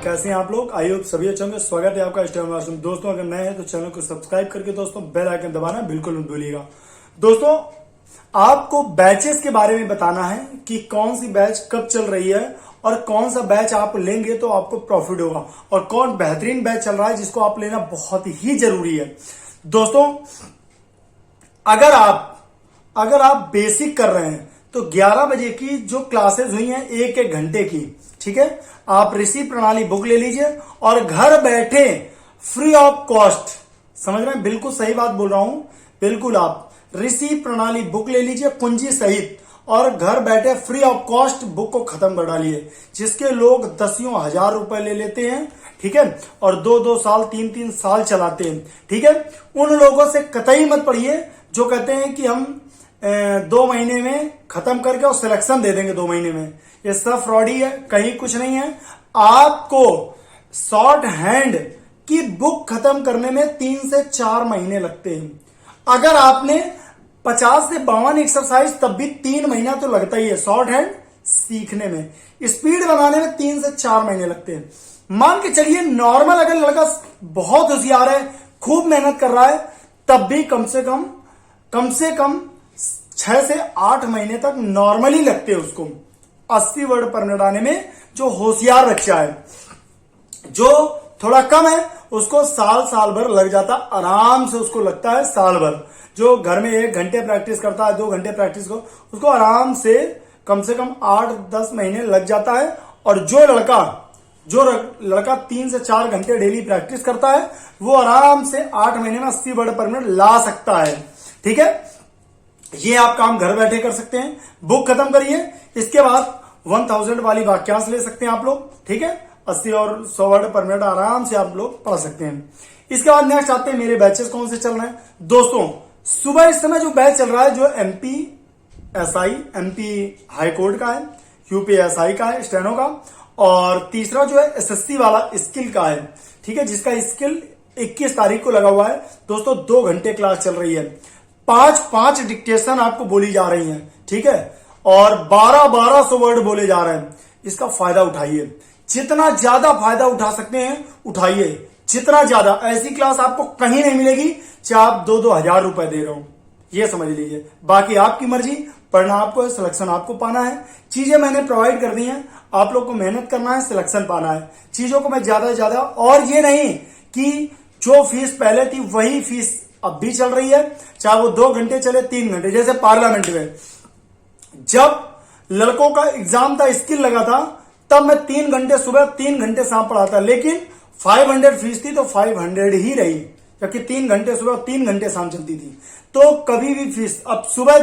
कैसे हैं आप लोग? आई होप सभी अच्छे होंगे। स्वागत है आपका स्टार मास्टर। दोस्तों अगर नए हैं तो चैनल को सब्सक्राइब करके दोस्तों बेल आइकन दबाना बिल्कुल मत भूलिएगा। दोस्तों आपको बैचेस के बारे में बताना है कि कौन सी बैच कब चल रही है और कौन सा बैच आप लेंगे तो आपको प्रॉफिट होगा और कौन बेहतरीन बैच चल रहा है जिसको आप लेना बहुत ही जरूरी है। दोस्तों अगर आप बेसिक कर रहे हैं तो 11 बजे की जो क्लासेस हुई हैं एक एक घंटे की, ठीक है, आप ऋषि प्रणाली बुक ले लीजिए और घर बैठे फ्री ऑफ कॉस्ट, समझ रहे हैं, बिल्कुल सही बात बोल रहा हूं, बिल्कुल आप ऋषि प्रणाली बुक ले लीजिए कुंजी सहित और घर बैठे फ्री ऑफ कॉस्ट बुक को खत्म कर डालिए। जिसके लोग दसियों हजार रुपए ले लेते हैं, ठीक है, और 2-2 साल 3-3 साल चलाते हैं, ठीक है, उन लोगों से कतई मत पढ़िए जो कहते हैं कि हम 2 महीने में खत्म करके और सिलेक्शन दे देंगे 2 महीने में। ये सब फ्रॉडी है, कहीं कुछ नहीं है। आपको शॉर्ट हैंड की बुक खत्म करने में 3 से 4 महीने लगते हैं। अगर आपने 50 से 52 एक्सरसाइज तब भी 3 महीना तो लगता ही है शॉर्ट हैंड सीखने में। स्पीड बनाने में 3 से 4 महीने लगते हैं। मान के चलिए नॉर्मल अगर लड़का बहुत होशियार है, खूब मेहनत कर रहा है, तब भी कम से कम 6 से 8 महीने तक नॉर्मली लगते हैं उसको 80 वर्ड पर मिनट आने में। जो होशियार बच्चा है, जो थोड़ा कम है, उसको साल भर लग जाता, आराम से उसको लगता है साल भर। जो घर में 1 घंटे प्रैक्टिस करता है, 2 घंटे प्रैक्टिस को, उसको आराम से कम 8-10 महीने लग जाता है। और जो लड़का 3 से 4 घंटे डेली प्रैक्टिस करता है वो आराम से 8 महीने में 80 वर्ड पर मिनट ला सकता है, ठीक है। ये आप काम घर बैठे कर सकते हैं। बुक खत्म करिए, इसके बाद 1000 वाली वाक्यांश ले सकते हैं आप लोग, ठीक है, 80 और 100 वर्ड पर मिनट आराम से आप लोग पढ़ सकते हैं। इसके बाद नेक्स्ट आते हैं मेरे बैचेस कौन से चल रहे हैं। दोस्तों सुबह इस समय जो बैच चल रहा है जो एमपी हाई कोर्ट का है, यूपीएसआई का है, स्टेनो का, और तीसरा जो है एसएससी वाला स्किल का है, ठीक है, जिसका स्किल 21 तारीख को लगा हुआ है। दोस्तों 2 घंटे क्लास चल रही है, 5 डिक्टेशन आपको बोली जा रही है, ठीक है, और 1200 वर्ड बोले जा रहे हैं। इसका फायदा उठाइए, जितना ज्यादा फायदा उठा सकते हैं उठाइए, जितना ज्यादा। ऐसी क्लास आपको कहीं नहीं मिलेगी चाहे आप 2-2 हजार रुपए दे रहे हो, ये समझ लीजिए। बाकी आपकी मर्जी, पढ़ना आपको है, सिलेक्शन आपको पाना है। चीजें मैंने प्रोवाइड कर दी हैं, आप लोग को मेहनत करना है, सिलेक्शन पाना है। चीजों को मैं ज्यादा से ज्यादा, और ये नहीं कि जो फीस पहले थी वही फीस अब भी चल रही है, चाहे वो 2 घंटे चले 3 घंटे। जैसे पार्लियामेंट में जब लड़कों का एग्जाम था, स्किल लगा था, तब मैं 3 घंटे सुबह 3 घंटे शाम पढ़ाता, लेकिन 500 फीस थी तो 500 ही रही, क्योंकि 3 घंटे सुबह 3 घंटे शाम चलती थी। तो कभी भी फीस, अब सुबह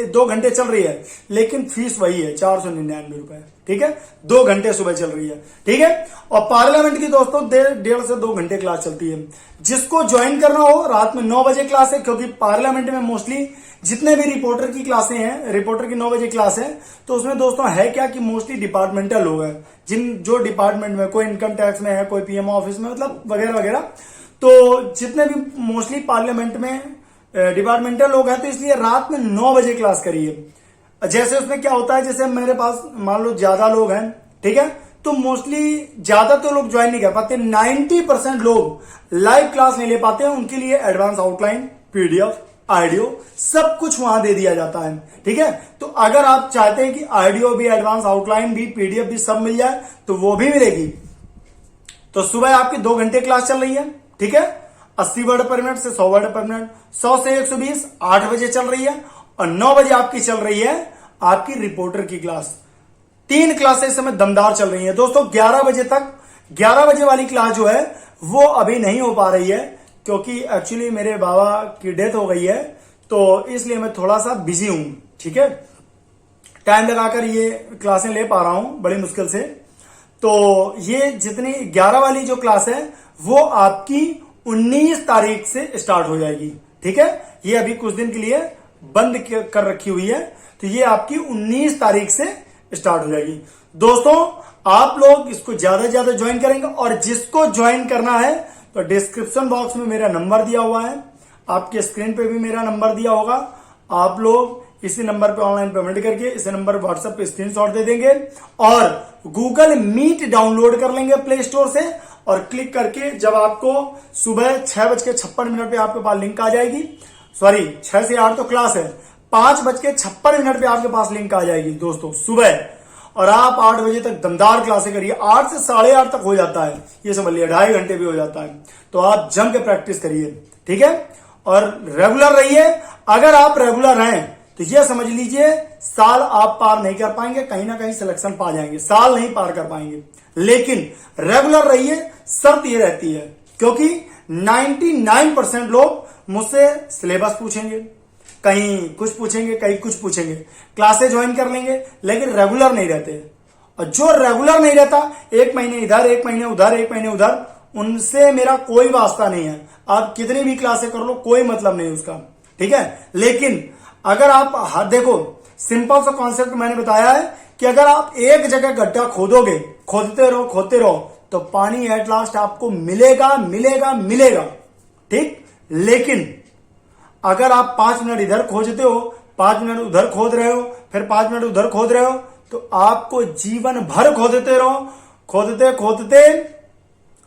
2 घंटे चल रही है लेकिन फीस वही है 499 रुपए, ठीक है, 2 घंटे सुबह चल रही है, ठीक है। और पार्लियामेंट की दोस्तों 1.5 से 2 घंटे क्लास चलती है। जिसको ज्वाइन करना हो रात में 9 बजे क्लास है, क्योंकि पार्लियामेंट में मोस्टली जितने भी रिपोर्टर की क्लासें हैं, रिपोर्टर की 9 बजे क्लास है, तो उसमें दोस्तों है क्या कि मोस्टली डिपार्टमेंटल लोग हैं, जो डिपार्टमेंट में, कोई इनकम टैक्स में है, कोई पीएमओ ऑफिस में, मतलब वगैरह वगैरह। तो जितने भी मोस्टली पार्लियामेंट में डिपार्टमेंटल लोग हैं, तो इसलिए रात में 9 बजे क्लास करिए। जैसे उसमें क्या होता है, जैसे मेरे पास मान लो ज्यादा लोग हैं, ठीक है, तो मोस्टली ज्यादा तो लोग ज्वाइन नहीं कर पाते, 90% लोग लाइव क्लास नहीं ले पाते हैं। उनके लिए एडवांस आउटलाइन, पीडीएफ, ऑडियो सब कुछ वहां दे दिया जाता है, ठीक है। तो अगर आप चाहते हैं कि ऑडियो भी, एडवांस आउटलाइन भी, पीडीएफ भी सब मिल जाए तो वो भी मिलेगी। तो सुबह आपकी 2 घंटे क्लास चल रही है, ठीक है, 80 वर्ड पर मिनट से 100 वर्ड पर मिनट, 100 से 120 8 बजे चल रही है, और 9 बजे आपकी चल रही है आपकी रिपोर्टर की क्लास। 3 क्लासेस समय दमदार चल रही है दोस्तों। 11 बजे तक, 11 बजे वाली क्लास जो है वो अभी नहीं हो पा रही है, क्योंकि एक्चुअली मेरे बाबा की डेथ हो गई है, तो इसलिए मैं थोड़ा सा बिजी हूं, ठीक है, टाइम लगाकर ये क्लासें ले पा रहा हूं बड़ी मुश्किल से। तो ये जितनी 11 वाली जो क्लास है वो आपकी 19 तारीख से स्टार्ट हो जाएगी, ठीक है। ये अभी कुछ दिन के लिए बंद कर रखी हुई है, तो ये आपकी 19 तारीख से स्टार्ट हो जाएगी। दोस्तों आप लोग इसको ज्यादा से ज्यादा ज्वाइन करेंगे, और जिसको ज्वाइन करना है तो डिस्क्रिप्शन बॉक्स में मेरा नंबर दिया हुआ है, आपके स्क्रीन पे भी मेरा नंबर दिया होगा। आप लोग इसी नंबर पे ऑनलाइन पेमेंट करके इसी नंबर पर व्हाट्सएप पे स्क्रीनशॉट दे देंगे और गूगल मीट डाउनलोड कर लेंगे प्ले स्टोर से और क्लिक करके जब आपको सुबह 6:56 पे आपके पास लिंक आ जाएगी, सॉरी 6 से 8 तो क्लास है, 5:56 पे आपके पास लिंक आ जाएगी दोस्तों सुबह, और आप 8 बजे तक दमदार क्लासें करिए। 8 से 8:30 तक हो जाता है, ये समझ लिया 2.5 घंटे भी हो जाता है। तो आप जम के प्रैक्टिस करिए, ठीक है, और रेगुलर रहिए। अगर आप रेगुलर हैं तो ये समझ लीजिए साल आप पार नहीं कर पाएंगे, कहीं ना कहीं सिलेक्शन पा जाएंगे, साल नहीं पार कर पाएंगे, लेकिन रेगुलर रहिए। शर्त ये रहती है क्योंकि 99% लोग मुझसे सिलेबस पूछेंगे, कहीं कुछ पूछेंगे, कहीं कुछ पूछेंगे, क्लासेस ज्वाइन कर लेंगे, लेकिन रेगुलर नहीं रहते। और जो रेगुलर नहीं रहता, 1 महीने इधर 1 महीने उधर 1 महीने उधर, उनसे मेरा कोई वास्ता नहीं है। आप कितनी भी क्लासें कर लो, कोई मतलब नहीं उसका, ठीक है। लेकिन अगर आप देखो, सिंपल सा कॉन्सेप्ट मैंने बताया है कि अगर आप एक जगह गड्ढा खोदोगे, खोदते रहो तो पानी एट लास्ट आपको मिलेगा मिलेगा मिलेगा, ठीक। लेकिन अगर आप 5 मिनट इधर खोजते हो, 5 मिनट उधर खोद रहे हो, फिर 5 मिनट उधर खोद रहे हो, तो आपको जीवन भर खोदते रहो, खोदते खोदते,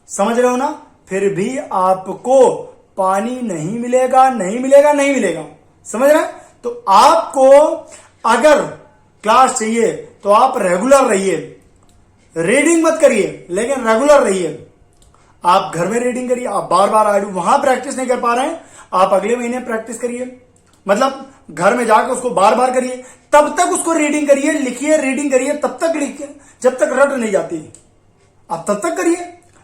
समझ रहे हो ना, फिर भी आपको पानी नहीं मिलेगा नहीं मिलेगा नहीं मिलेगा, समझ रहे हैं। तो आपको अगर क्लास चाहिए तो आप रेगुलर रहिए, रीडिंग मत करिए लेकिन रेगुलर रहिए। आप घर में रीडिंग करिए, आप बार बार वहां प्रैक्टिस नहीं कर पा रहे हैं, आप अगले महीने प्रैक्टिस करिए, मतलब घर में जाकर उसको बार बार करिए, तब तक उसको रीडिंग करिए, लिखिए, रीडिंग करिए, तब तक लिखिए जब तक रट नहीं जाती, आप तब तक करिए,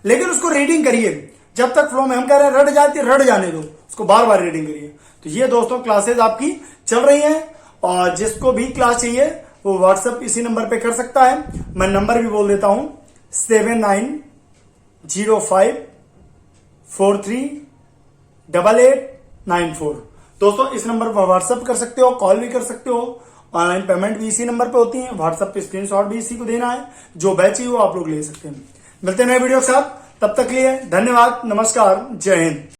लेकिन उसको रीडिंग करिए जब तक फ्लो में, हम कह रहे हैं रट जाती, रट जाने दो, उसको बार बार रीडिंग करिए। तो ये दोस्तों क्लासेस आपकी चल रही हैं, और जिसको भी क्लास चाहिए वो व्हाट्सएप इसी नंबर पे कर सकता है। मैं नंबर भी बोल देता हूं 7905438894। दोस्तों इस नंबर पर व्हाट्सएप कर सकते हो, कॉल भी कर सकते हो, ऑनलाइन पेमेंट भी इसी नंबर पे होती है, व्हाट्सएप पे स्क्रीनशॉट भी इसी को देना है, जो बैच चाहिए वो आप लोग ले सकते हैं। मिलते हैं नए वीडियो के साथ, तब तक के लिए धन्यवाद, नमस्कार, जय हिंद।